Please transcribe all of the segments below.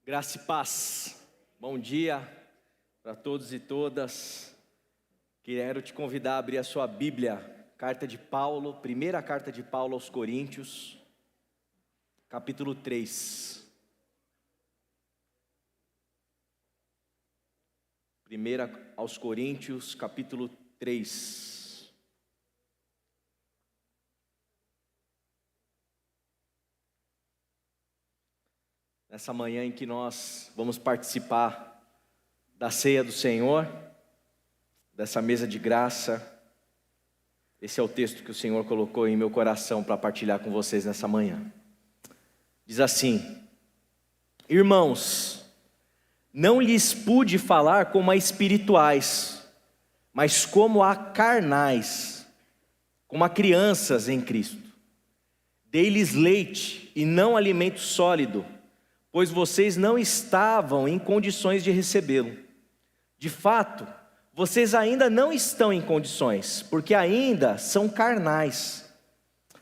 Graça e paz, bom dia para todos e todas. Quero te convidar a abrir a sua Bíblia, primeira carta de Paulo aos Coríntios, capítulo 3. Primeira aos Coríntios, capítulo 3. Nessa manhã em que nós vamos participar da ceia do Senhor, dessa mesa de graça, esse é o texto que o Senhor colocou em meu coração para partilhar com vocês nessa manhã. Diz assim: Irmãos, não lhes pude falar como a espirituais, mas como a carnais, como a crianças em Cristo. Dei-lhes leite e não alimento sólido, pois vocês não estavam em condições de recebê-lo. De fato, vocês ainda não estão em condições, porque ainda são carnais.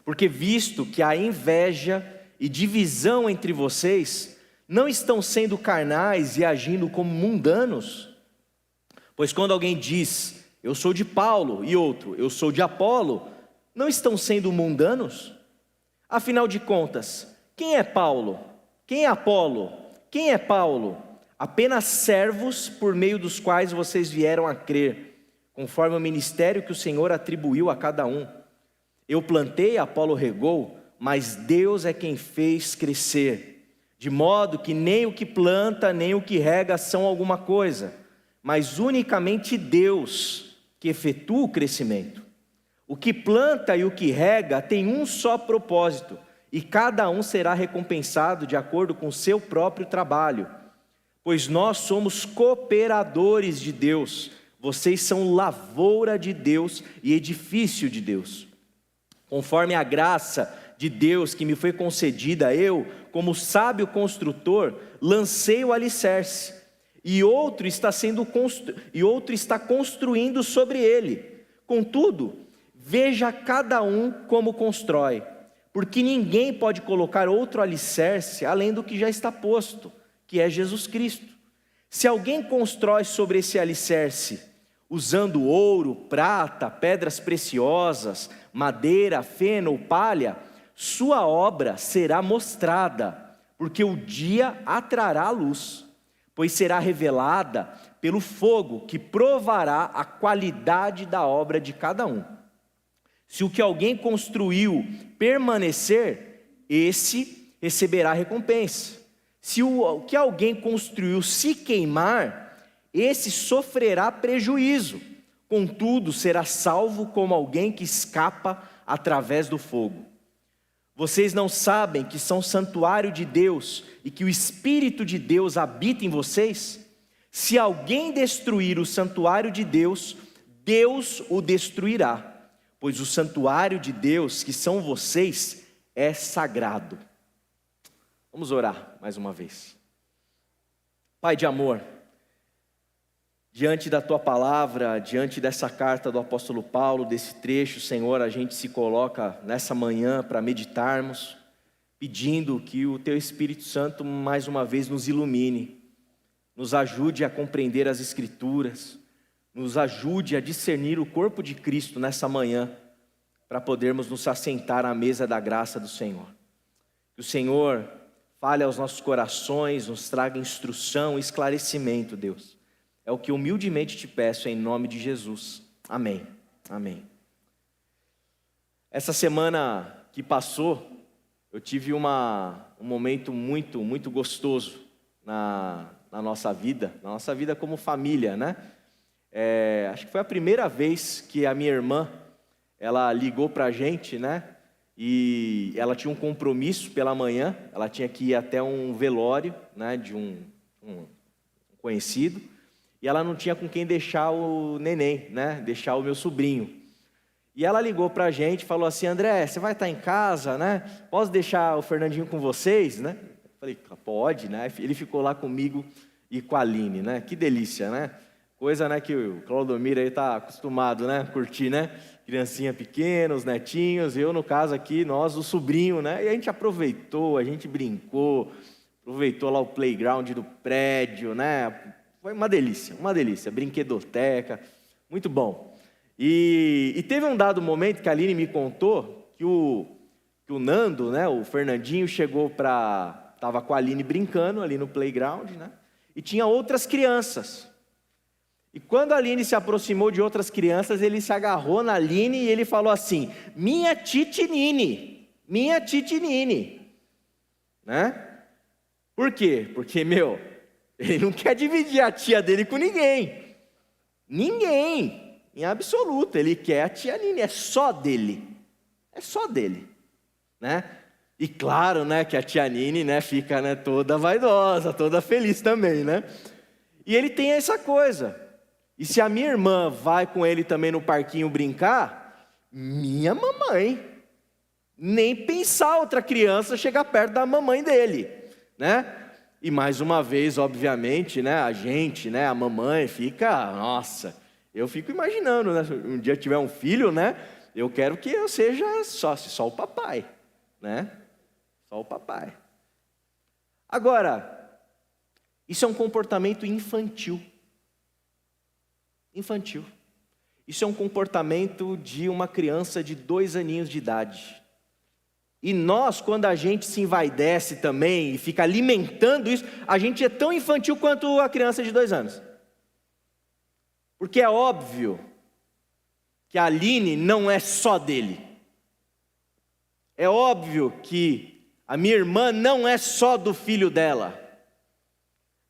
Porque visto que há inveja e divisão entre vocês, não estão sendo carnais e agindo como mundanos? Pois quando alguém diz, eu sou de Paulo, e outro, eu sou de Apolo, não estão sendo mundanos? Afinal de contas, quem é Paulo? Quem é Apolo? Quem é Paulo? Apenas servos por meio dos quais vocês vieram a crer, conforme o ministério que o Senhor atribuiu a cada um. Eu plantei, Apolo regou, mas Deus é quem fez crescer. De modo que nem o que planta, nem o que rega são alguma coisa, mas unicamente Deus que efetua o crescimento. O que planta e o que rega tem um só propósito, e cada um será recompensado de acordo com o seu próprio trabalho. Pois nós somos cooperadores de Deus, vocês são lavoura de Deus e edifício de Deus. Conforme a graça de Deus que me foi concedida, eu, como sábio construtor, lancei o alicerce, e outro está construindo sobre ele. Contudo, veja cada um como constrói, porque ninguém pode colocar outro alicerce além do que já está posto, que é Jesus Cristo. Se alguém constrói sobre esse alicerce, usando ouro, prata, pedras preciosas, madeira, feno ou palha, sua obra será mostrada, porque o dia atrará a luz, pois será revelada pelo fogo que provará a qualidade da obra de cada um. Se o que alguém construiu permanecer, esse receberá recompensa. Se o que alguém construiu se queimar, esse sofrerá prejuízo. Contudo, será salvo como alguém que escapa através do fogo. Vocês não sabem que são santuário de Deus e que o Espírito de Deus habita em vocês? Se alguém destruir o santuário de Deus, Deus o destruirá. Pois o santuário de Deus, que são vocês, é sagrado. Vamos orar mais uma vez. Pai de amor, diante da Tua palavra, diante dessa carta do apóstolo Paulo, desse trecho, Senhor, a gente se coloca nessa manhã para meditarmos, pedindo que o Teu Espírito Santo mais uma vez nos ilumine, nos ajude a compreender as Escrituras, nos ajude a discernir o corpo de Cristo nessa manhã, para podermos nos assentar à mesa da graça do Senhor. Que o Senhor fale aos nossos corações, nos traga instrução e esclarecimento, Deus. É o que humildemente te peço em nome de Jesus. Amém. Amém. Essa semana que passou, eu tive um momento muito gostoso na nossa vida como família, né? Acho que foi a primeira vez que a minha irmã, ela ligou para a gente, né? E ela tinha um compromisso pela manhã, ela tinha que ir até um velório, né, de um conhecido, e ela não tinha com quem deixar o neném, né? Deixar o meu sobrinho. E ela ligou para a gente e falou assim: André, você vai estar em casa, né? Posso deixar o Fernandinho com vocês, né? Eu falei, pode, né? Ele ficou lá comigo e com a Aline, né? Que delícia, né? Coisa, né, que o Claudomir aí está acostumado, né, curtir, né? Criancinha pequena, os netinhos, eu no caso aqui, nós, o sobrinho, né? E a gente aproveitou, a gente brincou, aproveitou lá o playground do prédio, né? Foi uma delícia, brinquedoteca, muito bom. E teve um dado momento que a Aline me contou que o Nando, né, o Fernandinho, estava com a Aline brincando ali no playground, né? E tinha outras crianças. E quando a Aline se aproximou de outras crianças, ele se agarrou na Aline e ele falou assim: minha titinine, né? Por quê? Porque, ele não quer dividir a tia dele com ninguém, em absoluto, ele quer a tia Nini, é só dele, né? E claro, né, que a tia Nini, né, fica, né, toda vaidosa, toda feliz também, né? E ele tem essa coisa. E se a minha irmã vai com ele também no parquinho brincar, minha mamãe, nem pensar outra criança chegar perto da mamãe dele, né? E mais uma vez, obviamente, né, a gente, né, a mamãe fica, nossa, eu fico imaginando, né, um dia tiver um filho, né, eu quero que eu seja só o papai, né? Só o papai. Agora, isso é um comportamento infantil. Isso é um comportamento de uma criança de 2 aninhos de idade. E nós, quando a gente se envaidece também e fica alimentando isso, a gente é tão infantil quanto a criança de 2 anos. Porque é óbvio que a Aline não é só dele. É óbvio que a minha irmã não é só do filho dela.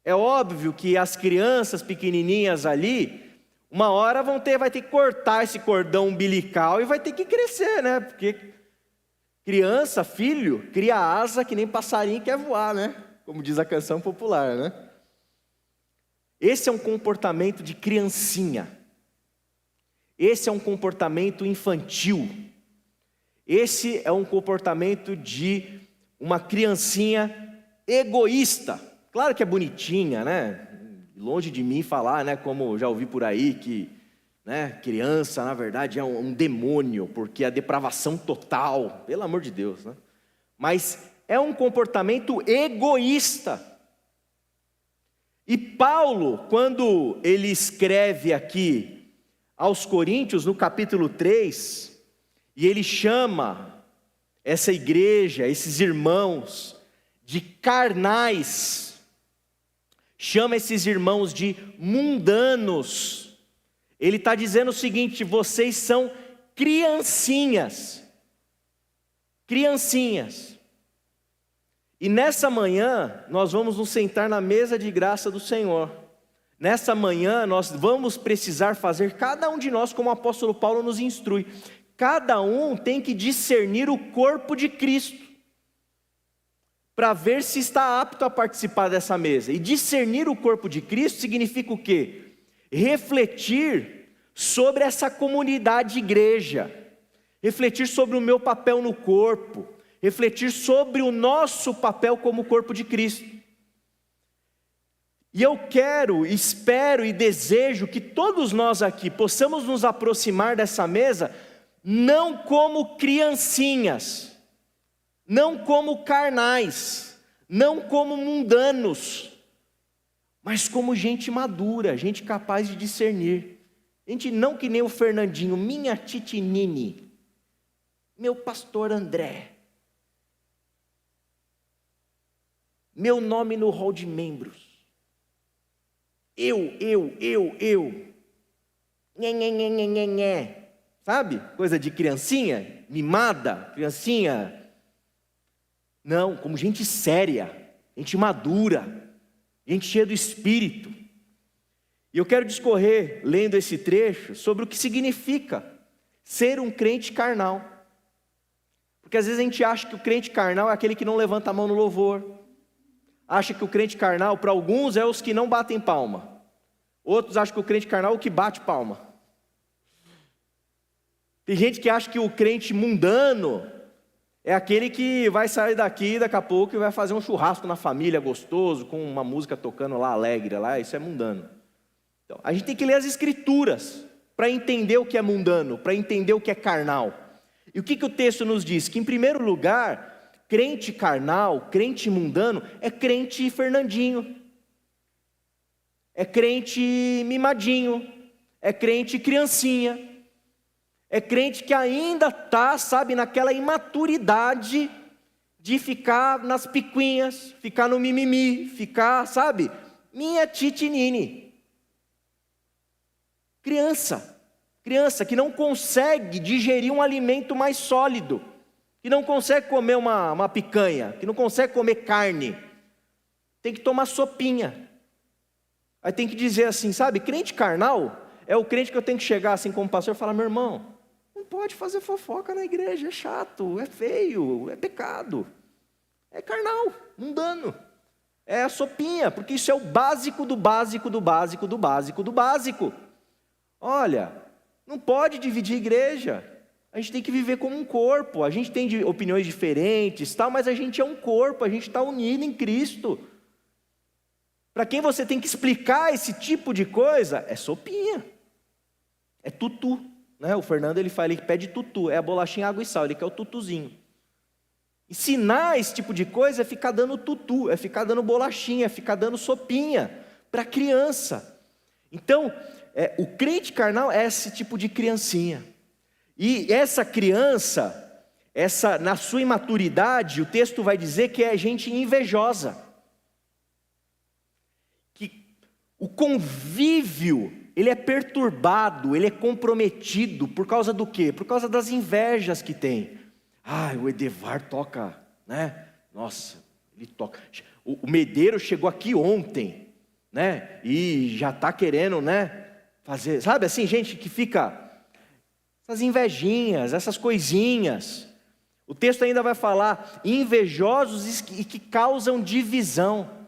É óbvio que as crianças pequenininhas ali, uma hora vai ter que cortar esse cordão umbilical e vai ter que crescer, né? Porque criança, filho, cria asa que nem passarinho quer voar, né? Como diz a canção popular, né? Esse é um comportamento de criancinha. Esse é um comportamento infantil. Esse é um comportamento de uma criancinha egoísta. Claro que é bonitinha, né? Longe de mim falar, né? Como já ouvi por aí que, né, criança, na verdade, é um demônio, porque é depravação total, pelo amor de Deus, né? Mas é um comportamento egoísta. E Paulo, quando ele escreve aqui aos Coríntios, no capítulo 3, e ele chama essa igreja, esses irmãos, de carnais, chama esses irmãos de mundanos. Ele está dizendo o seguinte: vocês são criancinhas. E nessa manhã, nós vamos nos sentar na mesa de graça do Senhor. Nessa manhã, nós vamos precisar fazer, cada um de nós, como o apóstolo Paulo nos instrui, cada um tem que discernir o corpo de Cristo, para ver se está apto a participar dessa mesa. E discernir o corpo de Cristo significa o quê? Refletir sobre essa comunidade de igreja, refletir sobre o meu papel no corpo, refletir sobre o nosso papel como corpo de Cristo. E eu quero, espero e desejo que todos nós aqui possamos nos aproximar dessa mesa, não como criancinhas, não como carnais, não como mundanos, mas como gente madura, gente capaz de discernir. Gente não que nem o Fernandinho, minha titinine, meu pastor André, meu nome no hall de membros, eu, nhe, sabe? Coisa de criancinha, mimada, criancinha. Não, como gente séria, gente madura, gente cheia do Espírito. E eu quero discorrer, lendo esse trecho, sobre o que significa ser um crente carnal. Porque às vezes a gente acha que o crente carnal é aquele que não levanta a mão no louvor. Acha que o crente carnal, para alguns, é os que não batem palma. Outros acham que o crente carnal é o que bate palma. Tem gente que acha que o crente mundano é aquele que vai sair daqui daqui a pouco e vai fazer um churrasco na família gostoso, com uma música tocando lá alegre, lá, isso é mundano. Então, a gente tem que ler as escrituras para entender o que é mundano, para entender o que é carnal. E o que o texto nos diz? Que em primeiro lugar, crente carnal, crente mundano, é crente Fernandinho, é crente mimadinho, é crente criancinha, é crente que ainda está, sabe, naquela imaturidade de ficar nas picuinhas, ficar no mimimi, ficar, sabe, minha titinine. Criança que não consegue digerir um alimento mais sólido, que não consegue comer uma picanha, que não consegue comer carne, tem que tomar sopinha. Aí tem que dizer assim, sabe, crente carnal é o crente que eu tenho que chegar assim como pastor e falar, meu irmão, não pode fazer fofoca na igreja, é chato, é feio, é pecado, é carnal, mundano, é a sopinha, porque isso é o básico do básico do básico do básico do básico. Olha, não pode dividir igreja, a gente tem que viver como um corpo, a gente tem opiniões diferentes, tal, mas a gente é um corpo, a gente está unido em Cristo. Para quem você tem que explicar esse tipo de coisa, é sopinha, é tutu, né? O Fernando ele pede tutu, é a bolachinha água e sal, ele quer o tutuzinho. Ensinar esse tipo de coisa é ficar dando tutu, é ficar dando bolachinha, é ficar dando sopinha para criança. Então, o crente carnal é esse tipo de criancinha. E essa criança, na sua imaturidade, o texto vai dizer que é gente invejosa. O convívio, ele é perturbado, ele é comprometido, por causa do quê? Por causa das invejas que tem. O Edevar toca, né? Nossa, ele toca. O Medeiro chegou aqui ontem, né? E já está querendo, né? Fazer, sabe assim, gente que fica, essas invejinhas, essas coisinhas. O texto ainda vai falar, invejosos e que causam divisão.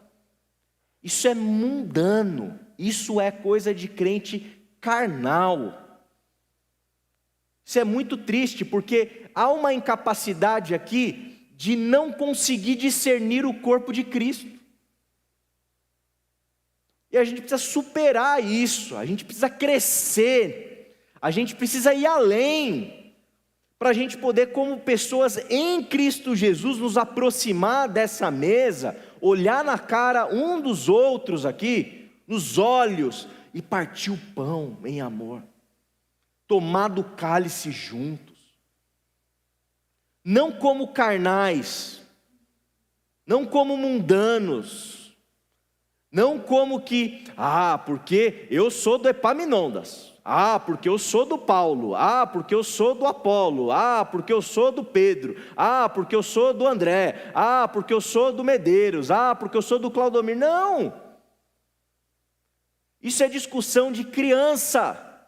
Isso é mundano, isso é coisa de crente carnal. Isso é muito triste, porque há uma incapacidade aqui de não conseguir discernir o corpo de Cristo. E a gente precisa superar isso, a gente precisa crescer, a gente precisa ir além, para a gente poder, como pessoas em Cristo Jesus, nos aproximar dessa mesa, olhar na cara um dos outros aqui, nos olhos, e partir o pão em amor, tomar do cálice juntos, não como carnais, não como mundanos, não como que, porque eu sou do Epaminondas, porque eu sou do Paulo, porque eu sou do Apolo, porque eu sou do Pedro, porque eu sou do André, porque eu sou do Medeiros, porque eu sou do Claudomir. Não! Isso é discussão de criança.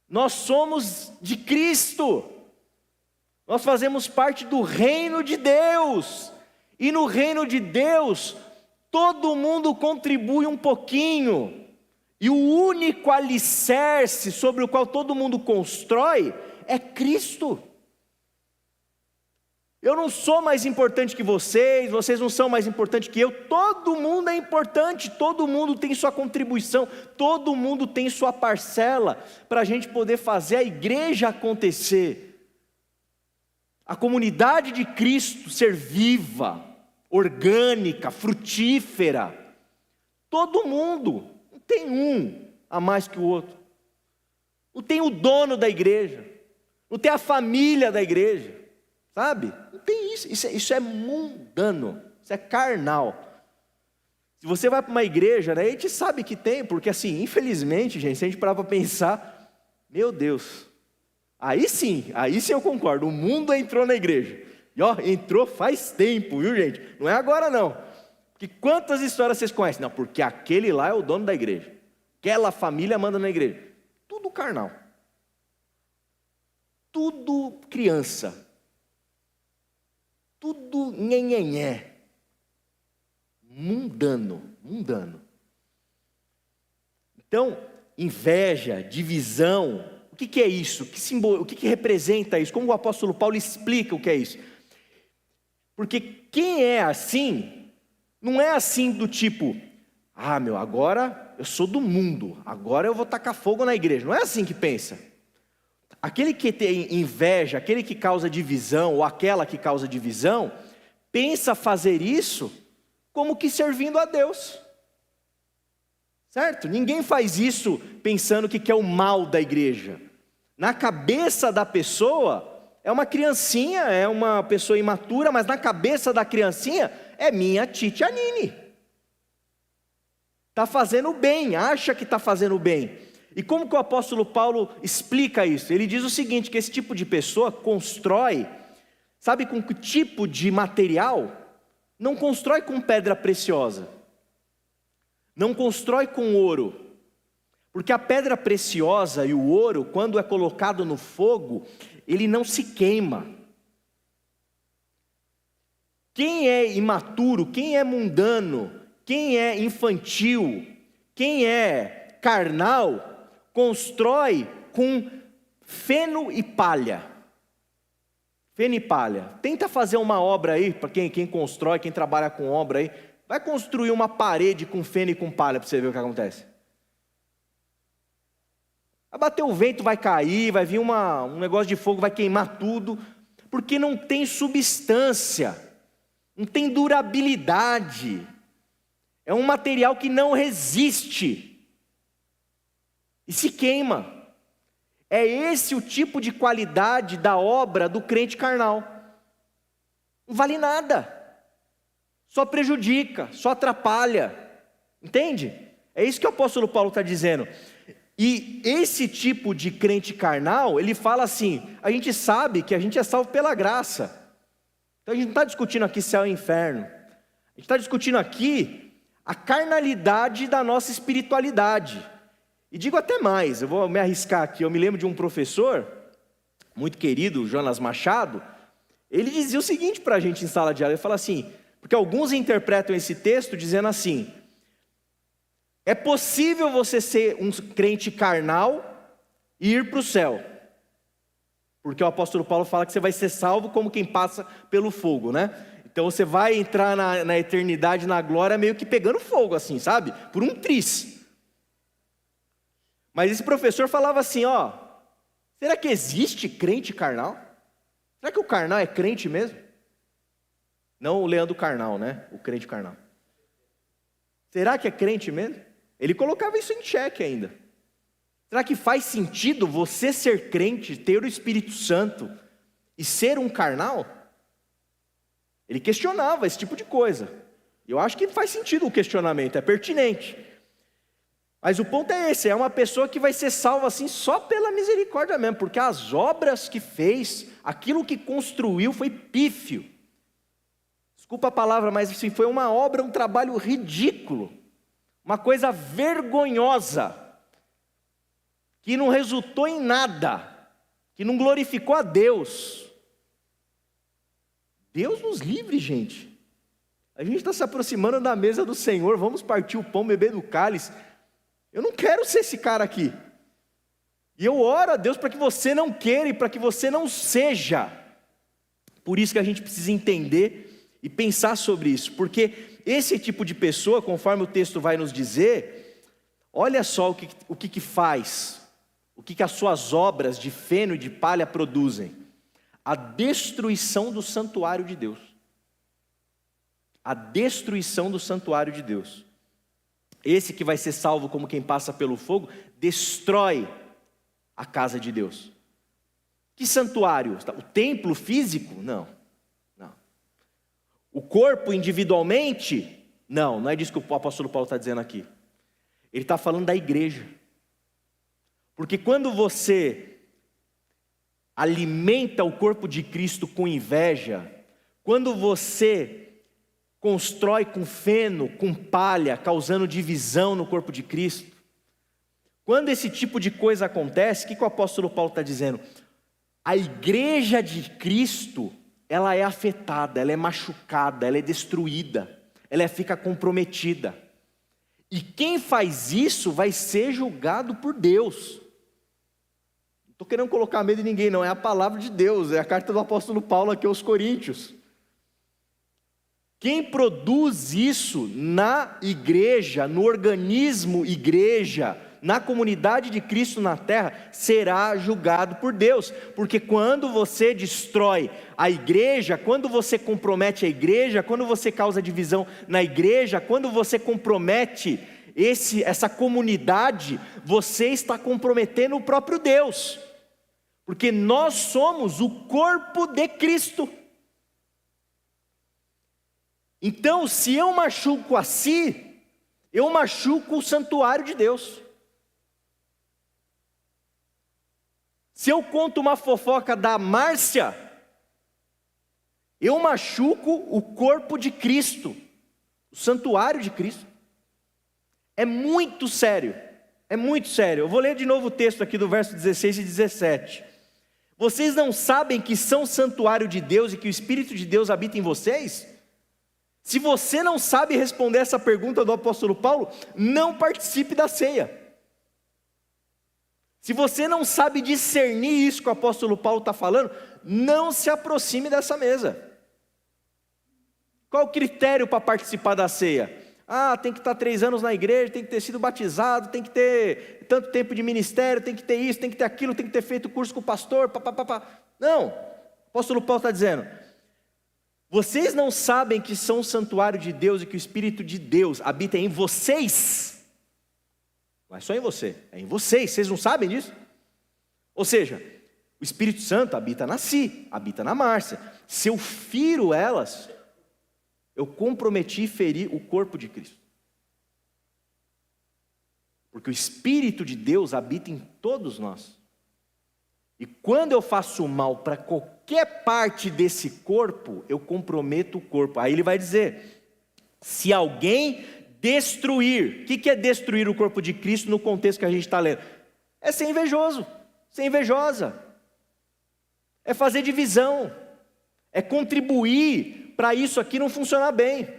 Nós somos de Cristo, nós fazemos parte do reino de Deus, e no reino de Deus, todo mundo contribui um pouquinho, e o único alicerce sobre o qual todo mundo constrói é Cristo. Eu não sou mais importante que vocês não são mais importantes que eu, todo mundo é importante, todo mundo tem sua contribuição, todo mundo tem sua parcela, para a gente poder fazer a igreja acontecer, a comunidade de Cristo ser viva, orgânica, frutífera, todo mundo, não tem um a mais que o outro, não tem o dono da igreja, não tem a família da igreja, sabe? Não tem isso, isso é mundano, isso é carnal. Se você vai para uma igreja, né, a gente sabe que tem, porque assim, infelizmente, gente, se a gente parar para pensar, meu Deus, aí sim eu concordo, o mundo entrou na igreja, e entrou faz tempo, viu gente, não é agora não, porque quantas histórias vocês conhecem? Não, porque aquele lá é o dono da igreja, aquela família manda na igreja, tudo carnal, tudo criança, tudo nhenhenhé, mundano. Então, inveja, divisão, o que é isso? O que representa isso? Como o apóstolo Paulo explica o que é isso? Porque quem é assim, não é assim do tipo, agora eu sou do mundo, agora eu vou tacar fogo na igreja. Não é assim que pensa. aquele que tem inveja, aquele que causa divisão, ou aquela que causa divisão, pensa fazer isso como que servindo a Deus. Certo? Ninguém faz isso pensando que quer o mal da igreja. Na cabeça da pessoa, é uma criancinha, é uma pessoa imatura, mas na cabeça da criancinha, é minha Tite Anine. Está fazendo bem, acha que está fazendo bem. E como que o apóstolo Paulo explica isso? Ele diz o seguinte, que esse tipo de pessoa constrói, sabe com que tipo de material? Não constrói com pedra preciosa. Não constrói com ouro. Porque a pedra preciosa e o ouro, quando é colocado no fogo, ele não se queima. Quem é imaturo, quem é mundano, quem é infantil, quem é carnal, constrói com feno e palha. Feno e palha. Tenta fazer uma obra aí, para quem constrói, quem trabalha com obra aí, vai construir uma parede com feno e com palha para você ver o que acontece. Vai bater o vento, vai cair, vai vir um negócio de fogo, vai queimar tudo, porque não tem substância, não tem durabilidade, é um material que não resiste, e se queima. É esse o tipo de qualidade da obra do crente carnal. Não vale nada, só prejudica, só atrapalha, entende? É isso que o apóstolo Paulo está dizendo. E esse tipo de crente carnal, ele fala assim, a gente sabe que a gente é salvo pela graça. Então a gente não está discutindo aqui céu e inferno. A gente está discutindo aqui a carnalidade da nossa espiritualidade. E digo até mais, eu vou me arriscar aqui, eu me lembro de um professor, muito querido, Jonas Machado, ele dizia o seguinte para a gente em sala de aula, ele fala assim, porque alguns interpretam esse texto dizendo assim, é possível você ser um crente carnal e ir para o céu. Porque o apóstolo Paulo fala que você vai ser salvo como quem passa pelo fogo, né? Então você vai entrar na eternidade, na glória, meio que pegando fogo assim, sabe? Por um tris. Mas esse professor falava assim, ó, será que existe crente carnal? Será que o carnal é crente mesmo? Não o Leandro Carnal, né? O crente carnal. Será que é crente mesmo? Ele colocava isso em xeque ainda. Será que faz sentido você ser crente, ter o Espírito Santo e ser um carnal? Ele questionava esse tipo de coisa. Eu acho que faz sentido o questionamento, é pertinente. Mas o ponto é esse, é uma pessoa que vai ser salva assim só pela misericórdia mesmo, porque as obras que fez, aquilo que construiu foi pífio. Desculpa a palavra, mas assim, foi uma obra, um trabalho ridículo. Uma coisa vergonhosa, que não resultou em nada, que não glorificou a Deus. Deus nos livre, gente. A gente está se aproximando da mesa do Senhor, vamos partir o pão, beber do cálice. Eu não quero ser esse cara aqui. E eu oro a Deus para que você não queira e para que você não seja. Por isso que a gente precisa entender e pensar sobre isso, porque esse tipo de pessoa, conforme o texto vai nos dizer, olha só o que faz, o que as suas obras de feno e de palha produzem. A destruição do santuário de Deus. A destruição do santuário de Deus. Esse que vai ser salvo como quem passa pelo fogo, destrói a casa de Deus. Que santuário? O templo físico? Não. O corpo individualmente? Não é disso que o apóstolo Paulo está dizendo aqui. Ele está falando da igreja. Porque quando você alimenta o corpo de Cristo com inveja, quando você constrói com feno, com palha, causando divisão no corpo de Cristo, quando esse tipo de coisa acontece, o que o apóstolo Paulo está dizendo? A igreja de Cristo, ela é afetada, ela é machucada, ela é destruída, ela fica comprometida. E quem faz isso vai ser julgado por Deus. Não estou querendo colocar medo em ninguém, não, é a palavra de Deus, é a carta do apóstolo Paulo aqui aos Coríntios. Quem produz isso na igreja, no organismo igreja, na comunidade de Cristo na terra, será julgado por Deus, porque quando você destrói a igreja, quando você compromete a igreja, quando você causa divisão na igreja, quando você compromete essa comunidade, você está comprometendo o próprio Deus, porque nós somos o corpo de Cristo. Então, se eu machuco a si, eu machuco o santuário de Deus. Se eu conto uma fofoca da Márcia, eu machuco o corpo de Cristo, o santuário de Cristo. É muito sério, é muito sério. Eu vou ler de novo o texto aqui do verso 16 e 17. Vocês não sabem que são santuário de Deus e que o Espírito de Deus habita em vocês? Se você não sabe responder essa pergunta do apóstolo Paulo, não participe da ceia. Se você não sabe discernir isso que o apóstolo Paulo está falando, não se aproxime dessa mesa. Qual o critério para participar da ceia? Tem que estar 3 anos na igreja, tem que ter sido batizado, tem que ter tanto tempo de ministério, tem que ter isso, tem que ter aquilo, tem que ter feito curso com o pastor, Não, o apóstolo Paulo está dizendo: vocês não sabem que são o santuário de Deus e que o Espírito de Deus habita em vocês? Não é só em você, é em vocês. Vocês não sabem disso? Ou seja, o Espírito Santo habita na Si, habita na Márcia. Se eu firo elas, eu comprometi ferir o corpo de Cristo. Porque o Espírito de Deus habita em todos nós. E quando eu faço mal para qualquer parte desse corpo, eu comprometo o corpo. Aí ele vai dizer: se alguém destruir. O que é destruir o corpo de Cristo no contexto que a gente está lendo? É ser invejoso, ser invejosa. É fazer divisão. É contribuir para isso aqui não funcionar bem.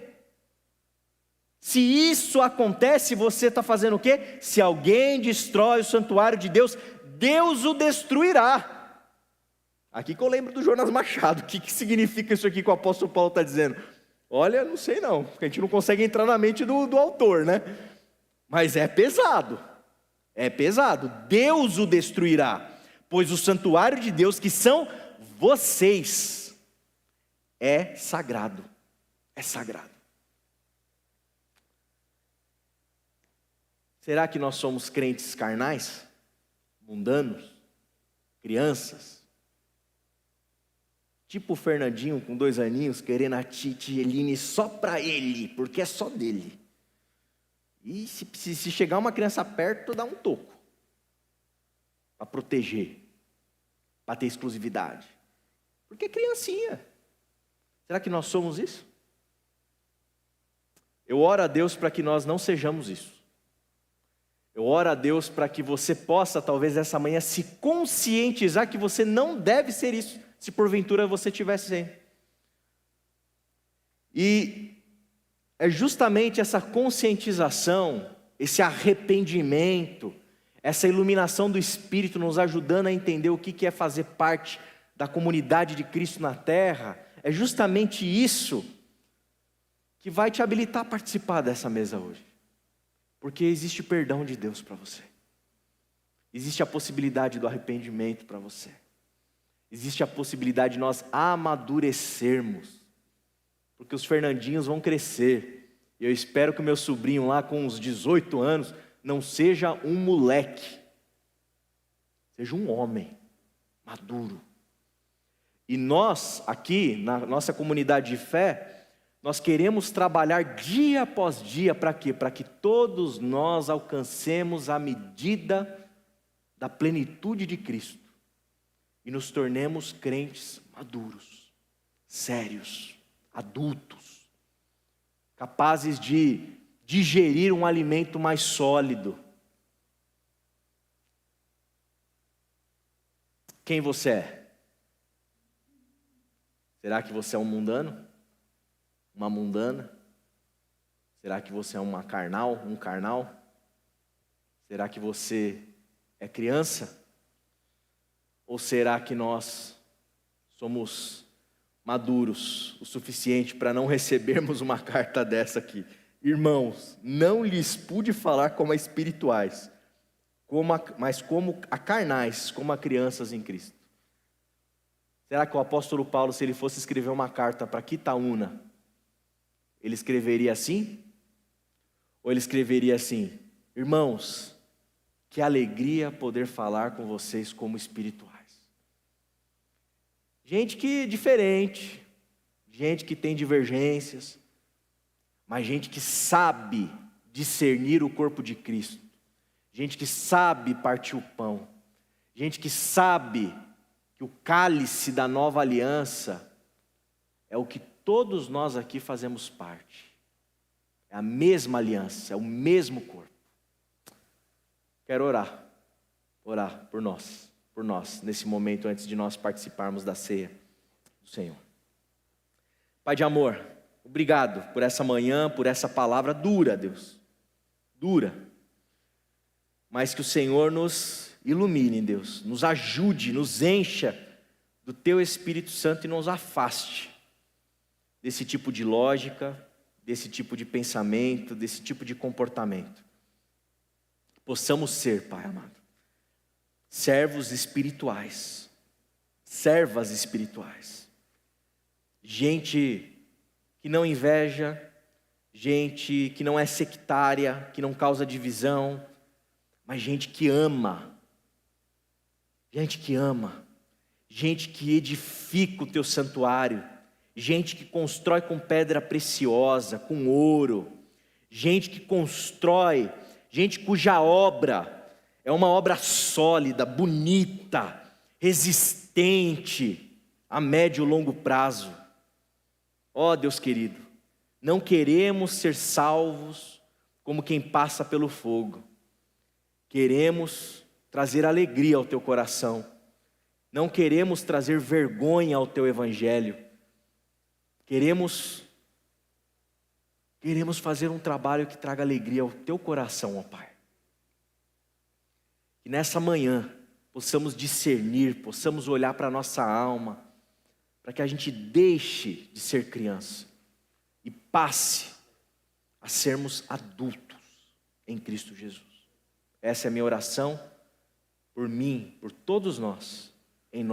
Se isso acontece, você está fazendo o quê? Se alguém destrói o santuário de Deus, Deus o destruirá. Aqui que eu lembro do Jonas Machado. O que significa isso aqui que o apóstolo Paulo está dizendo? Olha, não sei não, porque a gente não consegue entrar na mente do autor, né? Mas é pesado, Deus o destruirá, pois o santuário de Deus, que são vocês, é sagrado, Será que nós somos crentes carnais, mundanos, crianças? Tipo o Fernandinho com 2 aninhos, querendo a Titi Eline só para ele, porque é só dele. E se chegar uma criança perto, dá um toco. Para proteger. Para ter exclusividade. Porque é criancinha. Será que nós somos isso? Eu oro a Deus para que nós não sejamos isso. Eu oro a Deus para que você possa, talvez essa manhã, se conscientizar que você não deve ser isso, se porventura você tivesse sendo. E é justamente essa conscientização, esse arrependimento, essa iluminação do Espírito nos ajudando a entender o que é fazer parte da comunidade de Cristo na terra, é justamente isso que vai te habilitar a participar dessa mesa hoje. Porque existe perdão de Deus para você. Existe a possibilidade do arrependimento para você. Existe a possibilidade de nós amadurecermos. Porque os Fernandinhos vão crescer. E eu espero que o meu sobrinho lá com uns 18 anos não seja um moleque. Seja um homem maduro. E nós aqui, na nossa comunidade de fé, nós queremos trabalhar dia após dia para quê? Para que todos nós alcancemos a medida da plenitude de Cristo. E nos tornemos crentes maduros, sérios, adultos, capazes de digerir um alimento mais sólido. Quem você é? Será que você é um mundano? Uma mundana? Será que você é um carnal? Será que você é criança? Ou será que nós somos maduros o suficiente para não recebermos uma carta dessa aqui? Irmãos, não lhes pude falar como a espirituais, mas como a carnais, como a crianças em Cristo. Será que o apóstolo Paulo, se ele fosse escrever uma carta para Quitaúna, ele escreveria assim? Ou ele escreveria assim: irmãos, que alegria poder falar com vocês como espirituais. Gente que é diferente, gente que tem divergências, mas gente que sabe discernir o corpo de Cristo, gente que sabe partir o pão, gente que sabe que o cálice da nova aliança é o que todos nós aqui fazemos parte. É a mesma aliança, é o mesmo corpo. Quero orar por nós, nesse momento antes de nós participarmos da ceia do Senhor. Pai de amor, obrigado por essa manhã, por essa palavra dura, Deus, dura, mas que o Senhor nos ilumine, Deus, nos ajude, nos encha do Teu Espírito Santo e nos afaste desse tipo de lógica, desse tipo de pensamento, desse tipo de comportamento. Possamos ser, Pai amado, servos espirituais, servas espirituais, gente que não inveja, gente que não é sectária, que não causa divisão, mas gente que ama, gente que edifica o Teu santuário, gente que constrói com pedra preciosa, com ouro, gente que constrói, gente cuja obra é uma obra sólida, bonita, resistente, a médio e longo prazo. Ó Deus querido, não queremos ser salvos como quem passa pelo fogo. Queremos trazer alegria ao Teu coração. Não queremos trazer vergonha ao Teu evangelho. Queremos fazer um trabalho que traga alegria ao Teu coração, ó Pai. Que nessa manhã possamos discernir, possamos olhar para a nossa alma, para que a gente deixe de ser criança e passe a sermos adultos em Cristo Jesus. Essa é a minha oração por mim, por todos nós, em nome